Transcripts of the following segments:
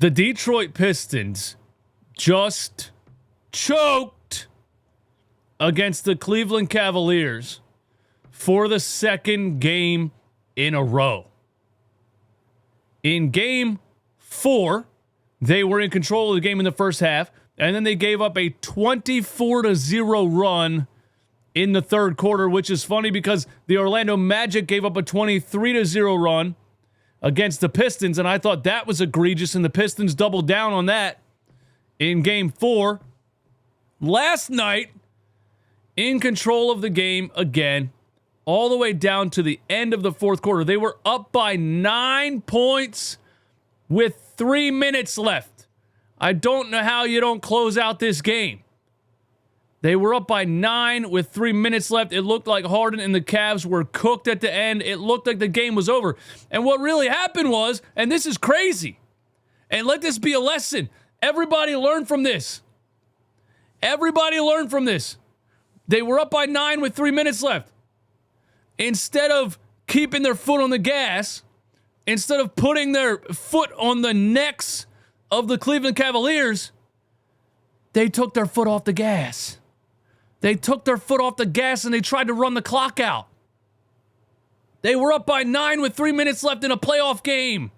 The Detroit Pistons just choked against the Cleveland Cavaliers for the second game in a row. In game 4, they were in control of the game in the first half, and then they gave up a 24-0 run in the third quarter, which is funny because the Orlando Magic gave up a 23-0 run against the Pistons, and I thought that was egregious, and the Pistons doubled down on that in game 4. Last night, in control of the game again, all the way down to the end of the fourth quarter. They were up by 9 points with 3 minutes left. I don't know how you don't close out this game. They were up by 9 with 3 minutes left. It looked like Harden and the Cavs were cooked at the end. It looked like the game was over. And what really happened was, and this is crazy, and let this be a lesson, everybody learn from this. Everybody learn from this. They were up by 9 with 3 minutes left. Instead of keeping their foot on the gas, instead of putting their foot on the necks of the Cleveland Cavaliers, they took their foot off the gas. They took their foot off the gas and they tried to run the clock out. They were up by 9 with 3 minutes left in a playoff game,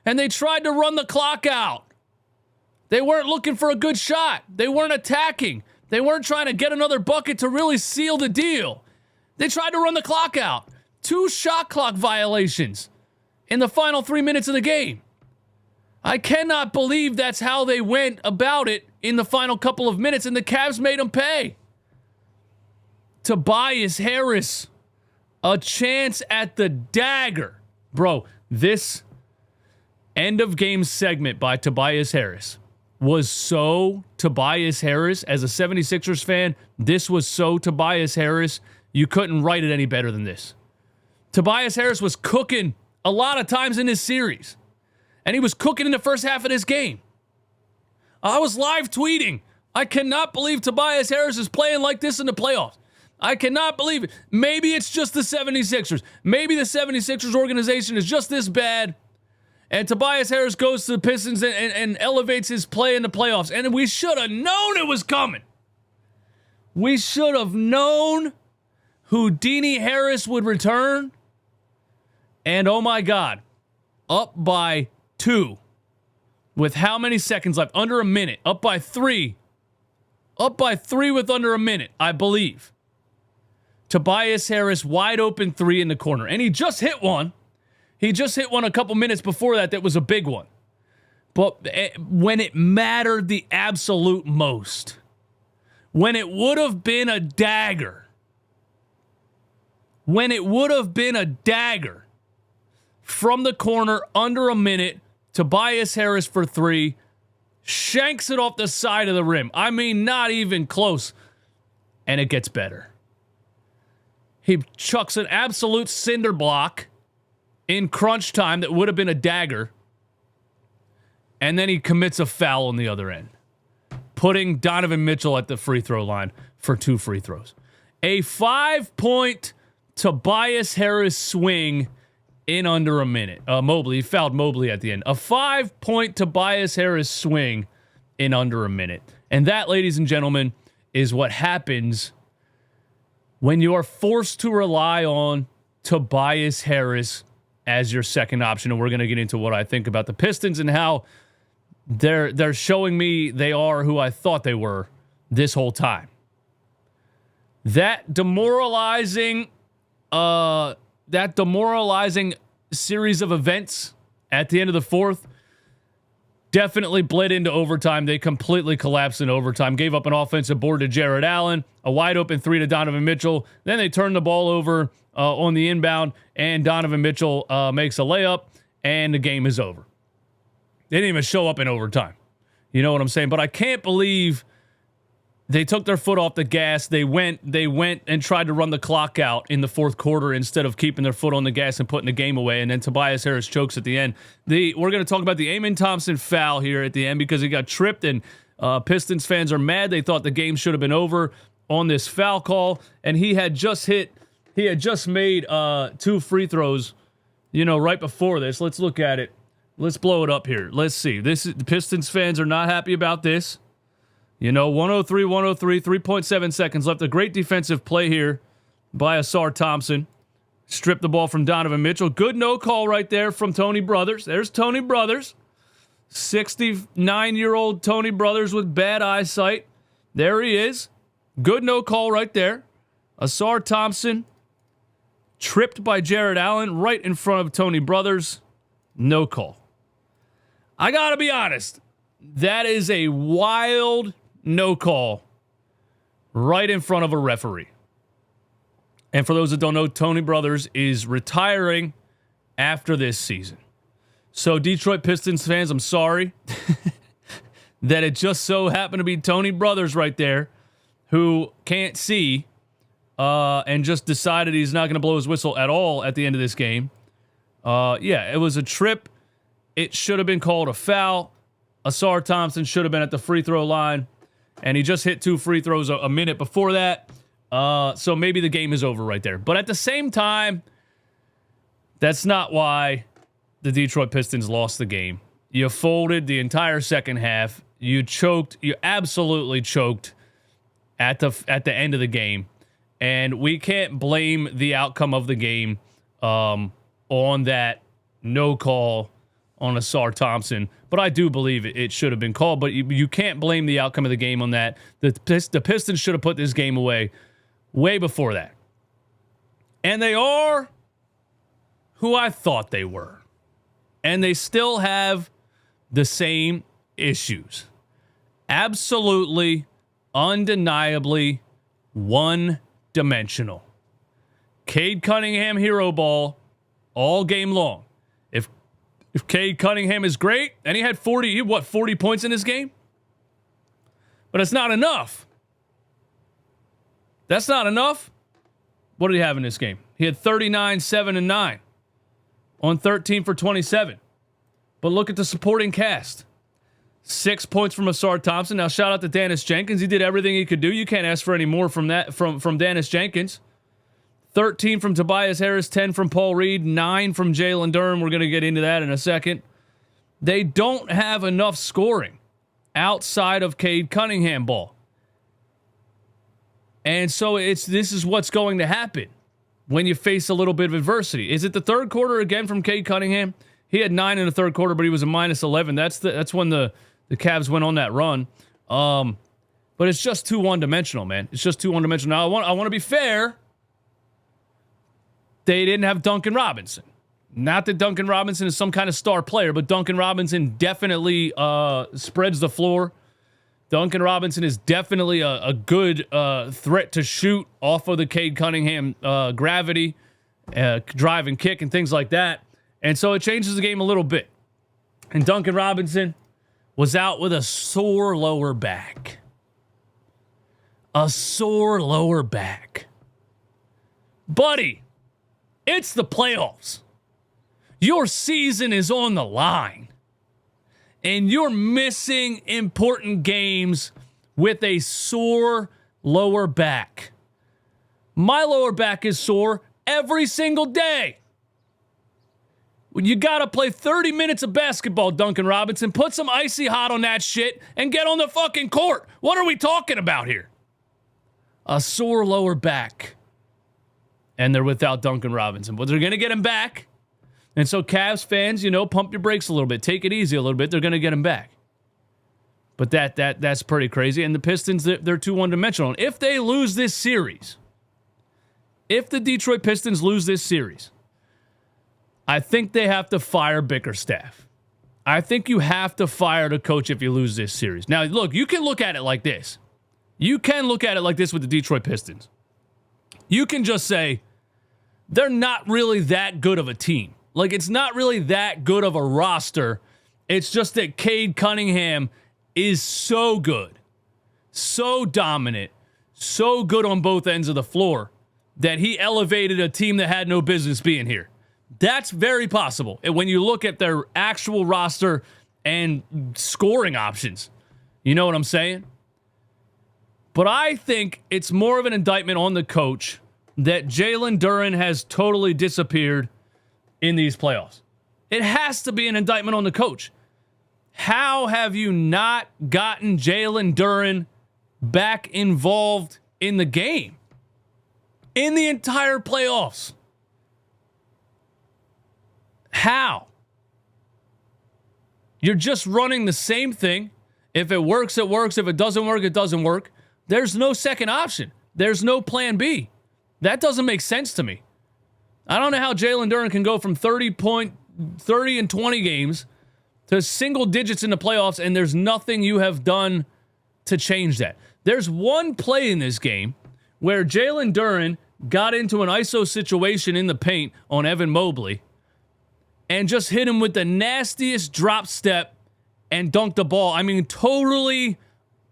and they tried to run the clock out. They weren't looking for a good shot. They weren't attacking. They weren't trying to get another bucket to really seal the deal. They tried to run the clock out. 2 shot clock violations in the final 3 minutes of the game. I cannot believe that's how they went about it in the final couple of minutes, and the Cavs made them pay. Tobias Harris, a chance at the dagger. Bro, this end of game segment by Tobias Harris was so Tobias Harris. As a 76ers fan, this was so Tobias Harris. You couldn't write it any better than this. Tobias Harris was cooking a lot of times in this series, and he was cooking in the first half of this game. I was live tweeting, I cannot believe Tobias Harris is playing like this in the playoffs. I cannot believe it. Maybe it's just the 76ers. Maybe the 76ers organization is just this bad, and Tobias Harris goes to the Pistons and elevates his play in the playoffs. And we should have known it was coming. We should have known Houdini Harris would return. And oh my God, up by 2 with how many seconds left? Under a minute. Up by 3. Up by 3 with under a minute, I believe. Tobias Harris, wide open 3 in the corner. And he just hit one. He just hit one a couple minutes before that was a big one. But when it mattered the absolute most, when it would have been a dagger, from the corner under a minute, Tobias Harris for 3, shanks it off the side of the rim. I mean, not even close. And it gets better. He chucks an absolute cinder block in crunch time that would have been a dagger. And then he commits a foul on the other end, putting Donovan Mitchell at the free throw line for 2 free throws. A 5-point Tobias Harris swing in under a minute. Mobley, he fouled Mobley at the end. A 5-point Tobias Harris swing in under a minute. And that, ladies and gentlemen, is what happens when you are forced to rely on Tobias Harris as your second option. And we're going to get into what I think about the Pistons and how they're showing me they are who I thought they were this whole time. That demoralizing series of events at the end of the fourth definitely bled into overtime. They completely collapsed in overtime. Gave up an offensive board to Jared Allen, a wide open 3 to Donovan Mitchell. Then they turned the ball over on the inbound, and Donovan Mitchell makes a layup, and the game is over. They didn't even show up in overtime. You know what I'm saying? But I can't believe they took their foot off the gas. They went and tried to run the clock out in the fourth quarter instead of keeping their foot on the gas and putting the game away. And then Tobias Harris chokes at the end. We're going to talk about the Amen Thompson foul here at the end because he got tripped, and Pistons fans are mad. They thought the game should have been over on this foul call, and he had just made 2 free throws, right before this. Let's look at it. Let's blow it up here. Let's see. The Pistons fans are not happy about this. 103, 3.7 seconds left. A great defensive play here by Asar Thompson. Stripped the ball from Donovan Mitchell. Good no call right there from Tony Brothers. There's Tony Brothers. 69-year-old Tony Brothers with bad eyesight. There he is. Good no call right there. Asar Thompson tripped by Jared Allen right in front of Tony Brothers. No call. I gotta be honest. That is a wild no call right in front of a referee. And for those that don't know, Tony Brothers is retiring after this season. So Detroit Pistons fans, I'm sorry that it just so happened to be Tony Brothers right there who can't see and just decided he's not going to blow his whistle at all at the end of this game. It was a trip. It should have been called a foul. Asar Thompson should have been at the free throw line, and he just hit 2 free throws a minute before that. So maybe the game is over right there. But at the same time, that's not why the Detroit Pistons lost the game. You folded the entire second half. You choked. You absolutely choked at the end of the game. And we can't blame the outcome of the game on that no call on Asar Thompson. But I do believe it should have been called. But you can't blame the outcome of the game on that. The Pistons should have put this game away way before that. And they are who I thought they were. And they still have the same issues. Absolutely, undeniably, one-dimensional. Cade Cunningham hero ball all game long. If Cade Cunningham is great, and he had 40 points in this game? But it's not enough. That's not enough. What did he have in this game? He had 39, 7, and 9 on 13 for 27. But look at the supporting cast. 6 points from Asar Thompson. Now shout out to Dennis Jenkins. He did everything he could do. You can't ask for any more from that from Dennis Jenkins. 13 from Tobias Harris, 10 from Paul Reed, 9 from Jalen Durham. We're going to get into that in a second. They don't have enough scoring outside of Cade Cunningham ball. And so this is what's going to happen when you face a little bit of adversity. Is it the third quarter again from Cade Cunningham? He had 9 in the third quarter, but he was a minus 11. That's when the Cavs went on that run. But it's just too one-dimensional, man. It's just too one-dimensional. Now, I want to be fair. They didn't have Duncan Robinson. Not that Duncan Robinson is some kind of star player, but Duncan Robinson definitely spreads the floor. Duncan Robinson is definitely a good threat to shoot off of the Cade Cunningham gravity, drive and kick and things like that. And so it changes the game a little bit. And Duncan Robinson was out with a sore lower back. A sore lower back. Buddy, it's the playoffs. Your season is on the line. And you're missing important games with a sore lower back. My lower back is sore every single day. You got to play 30 minutes of basketball, Duncan Robinson. Put some icy hot on that shit and get on the fucking court. What are we talking about here? A sore lower back. And they're without Duncan Robinson. But they're going to get him back. And so Cavs fans, pump your brakes a little bit. Take it easy a little bit. They're going to get him back. But that's pretty crazy. And the Pistons, they're too one-dimensional. And if they lose this series, if the Detroit Pistons lose this series, I think they have to fire Bickerstaff. I think you have to fire the coach if you lose this series. Now, look, you can look at it like this. You can look at it like this with the Detroit Pistons. You can just say, they're not really that good of a team. Like, it's not really that good of a roster. It's just that Cade Cunningham is so good, so dominant, so good on both ends of the floor that he elevated a team that had no business being here. That's very possible. And when you look at their actual roster and scoring options, you know what I'm saying? But I think it's more of an indictment on the coach that Jalen Duren has totally disappeared in these playoffs. It has to be an indictment on the coach. How have you not gotten Jalen Duren back involved in the game? In the entire playoffs? How? You're just running the same thing. If it works, it works. If it doesn't work, it doesn't work. There's no second option. There's no plan B. That doesn't make sense to me. I don't know how Jalen Duren can go from 30 and 20 games to single digits in the playoffs, and there's nothing you have done to change that. There's one play in this game where Jalen Duren got into an ISO situation in the paint on Evan Mobley and just hit him with the nastiest drop step and dunked the ball. I mean, totally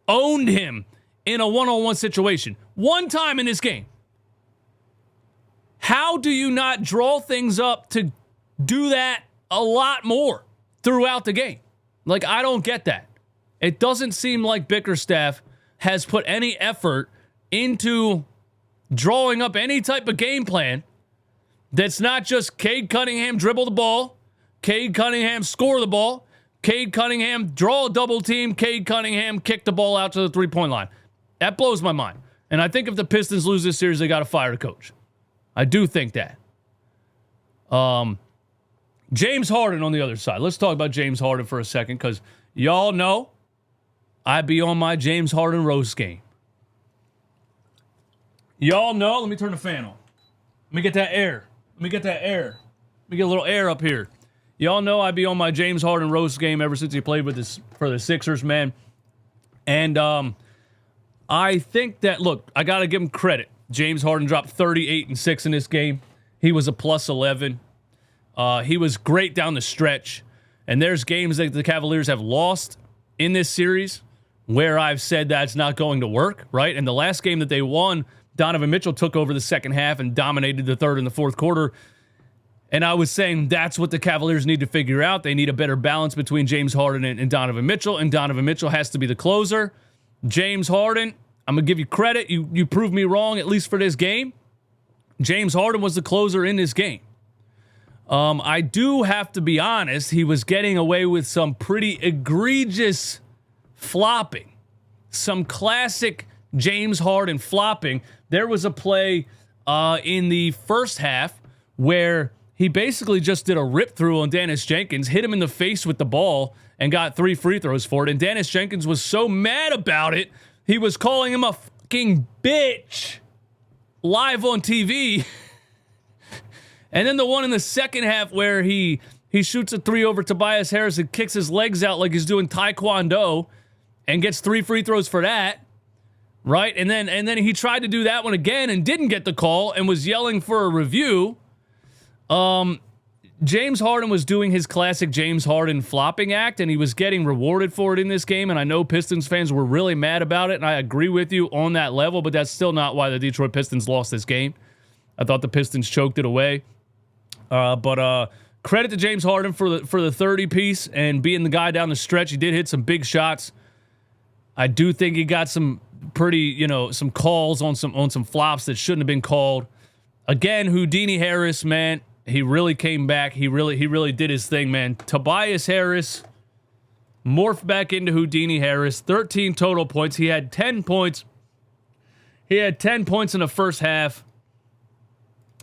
owned him in a one-on-one situation. One time in this game. How do you not draw things up to do that a lot more throughout the game? Like, I don't get that. It doesn't seem like Bickerstaff has put any effort into drawing up any type of game plan that's not just Cade Cunningham dribble the ball, Cade Cunningham score the ball, Cade Cunningham draw a double team, Cade Cunningham kick the ball out to the three-point line. That blows my mind. And I think if the Pistons lose this series, they got to fire the coach. I do think that. James Harden on the other side. Let's talk about James Harden for a second, because y'all know I be on my James Harden roast game. Y'all know. Let me turn the fan on. Let me get that air. Let me get a little air up here. Y'all know I be on my James Harden roast game ever since he played with this for the Sixers, man. And I think that, look, I got to give him credit. James Harden dropped 38 and 6 in this game. He was a plus 11. He was great down the stretch. And there's games that the Cavaliers have lost in this series where I've said that's not going to work, right? And the last game that they won, Donovan Mitchell took over the second half and dominated the third and the fourth quarter. And I was saying that's what the Cavaliers need to figure out. They need a better balance between James Harden and Donovan Mitchell, and Donovan Mitchell has to be the closer. James Harden, I'm going to give you credit. You proved me wrong, at least for this game. James Harden was the closer in this game. I do have to be honest, he was getting away with some pretty egregious flopping. Some classic James Harden flopping. There was a play in the first half where he basically just did a rip-through on Dennis Jenkins, hit him in the face with the ball, and got 3 free throws for it. And Dennis Jenkins was so mad about it, he was calling him a fucking bitch live on TV. And then the one in the second half where he shoots a 3 over Tobias Harris and kicks his legs out like he's doing taekwondo and gets 3 free throws for that, right? And then he tried to do that one again and didn't get the call and was yelling for a review. James Harden was doing his classic James Harden flopping act, and he was getting rewarded for it in this game, and I know Pistons fans were really mad about it, and I agree with you on that level, but that's still not why the Detroit Pistons lost this game. I thought the Pistons choked it away. But credit to James Harden for the 30 piece and being the guy down the stretch. He did hit some big shots. I do think he got some pretty, some calls on some flops that shouldn't have been called. Again, Houdini Harris, man, he really came back. He really did his thing, man. Tobias Harris morphed back into Houdini Harris. 13 total points. He had 10 points. He had 10 points in the first half.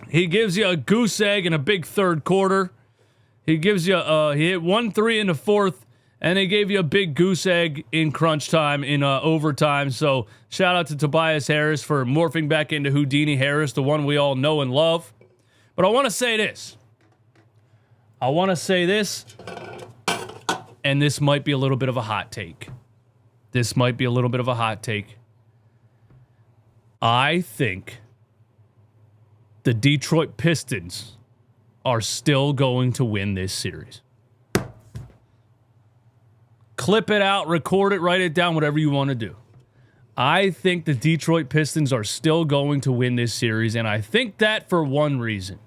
He gives you a goose egg in a big third quarter. He gives you he hit 1 3 in the fourth, and he gave you a big goose egg in crunch time in overtime. So shout out to Tobias Harris for morphing back into Houdini Harris, the one we all know and love. But I want to say this. And this might be a little bit of a hot take. I think the Detroit Pistons are still going to win this series. Clip it out, record it, write it down, whatever you want to do. I think the Detroit Pistons are still going to win this series, and I think that for one reason.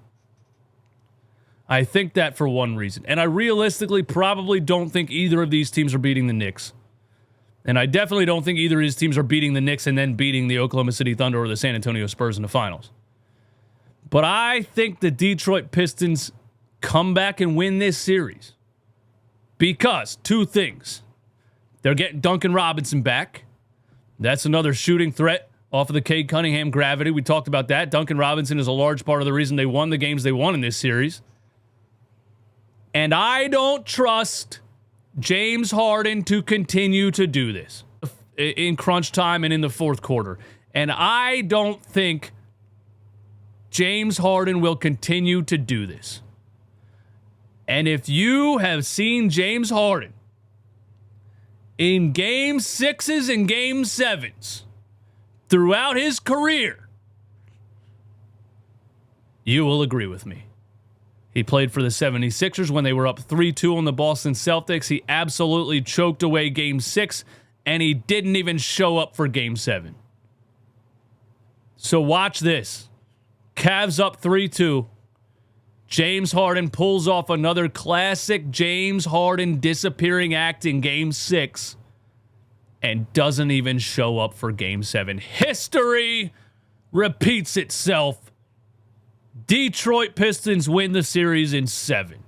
And I realistically probably don't think either of these teams are beating the Knicks. And I definitely don't think either of these teams are beating the Knicks and then beating the Oklahoma City Thunder or the San Antonio Spurs in the finals. But I think the Detroit Pistons come back and win this series. Because two things. They're getting Duncan Robinson back. That's another shooting threat off of the Cade Cunningham gravity. We talked about that. Duncan Robinson is a large part of the reason they won the games they won in this series. And I don't trust James Harden to continue to do this in crunch time and in the fourth quarter. And I don't think James Harden will continue to do this. And if you have seen James Harden in game 6s and game 7s throughout his career, you will agree with me. He played for the 76ers when they were up 3-2 on the Boston Celtics. He absolutely choked away game 6, and he didn't even show up for game 7. So watch this. Cavs up 3-2. James Harden pulls off another classic James Harden disappearing act in game 6 and doesn't even show up for game 7. History repeats itself. Detroit Pistons win the series in 7.